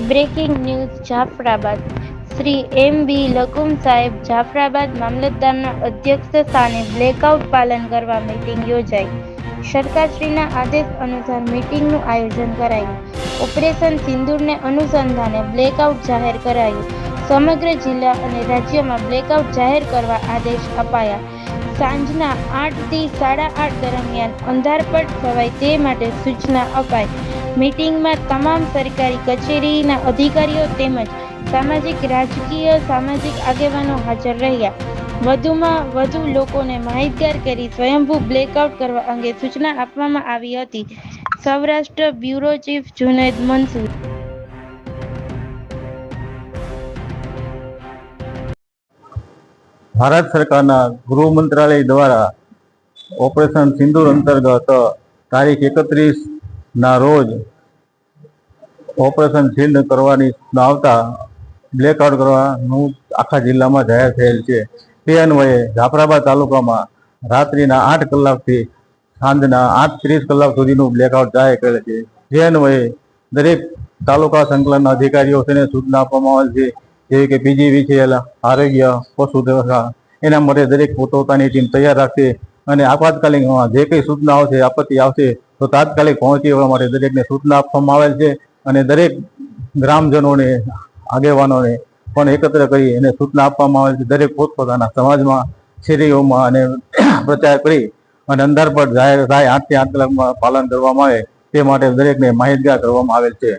Breaking news Jafrabad Shri M B. Lakum સાહેબ જાફરાબાદ મામલતદારના અધ્યક્ષસ્થાને blackout પાલન કરવા મીટિંગ યોજાઈ. સરકારશ્રીના આદેશ અનુસાર મીટિંગનું આયોજન કરાયું. ઓપરેશન સિંદૂરને અનુસંધાને બ્લેકઆઉટ જાહેર કરાયું. સમગ્ર જિલ્લા અને રાજ્યમાં બ્લેકઆઉટ જાહેર કરવા આદેશ અપાયા. સાંજના 8 થી 8:30 દરમિયાન અંધારપટ છવાય તે માટે સૂચના અપાઈ. મીટિંગમાં તમામ સરકારી કચેરીના અધિકારીઓ તેમજ સામાજિક રાજકીય સામાજિક આગેવાનો હાજર રહ્યા. વધુમાં વધુ લોકોને માહિતગાર કરી સ્વયંભૂ બ્લેકઆઉટ કરવા અંગે સૂચના આપવામાં આવી હતી. Saurashtra bureau chief Junaid Mansoor. ભારત સરકારના ગૃહ મંત્રાલય દ્વારા ઓપરેશન સિંદૂર અંતર્ગત તારીખ 31ના રોજ ઓપરેશન શિલ્ડ કરવાની આવતા બ્લેકઆઉટ કરવાનું આખા જિલ્લામાં જાહેર થયેલ છે. તે અન્વયે જાફરાબાદ તાલુકામાં રાત્રિના 8 કલાકથી સાંજના 8:30 કલાક સુધીનું બ્લેકઆઉટ જાહેર કરેલ છે. જે અન્વયે દરેક તાલુકા સંકલનના અધિકારીઓ તેને સૂચના આપવામાં આવેલ છે, જેવી કે PGVCL, આરોગ્ય, પશુ વ્યવસ્થા, એના માટે દરેક પોતાની ટીમ તૈયાર રાખશે અને આપાતકાલીન જે કંઈ સૂચના આવશે, આપત્તિ આવશે તો તાત્કાલિક પહોંચી વળવા માટે દરેકને સૂચના આપવામાં આવેલ છે. અને દરેક ગ્રામજનોને આગેવાનોને પણ એકત્ર કરી એને સૂચના આપવામાં આવેલ છે. દરેક પોતપોતાના સમાજમાં શેરીઓમાં અને પ્રચાર કરી અને અંધારપટ જાહેર થાય 8 થી 8 કલાકમાં પાલન કરવામાં આવે તે માટે દરેકને માહિતગાર કરવામાં આવેલ છે.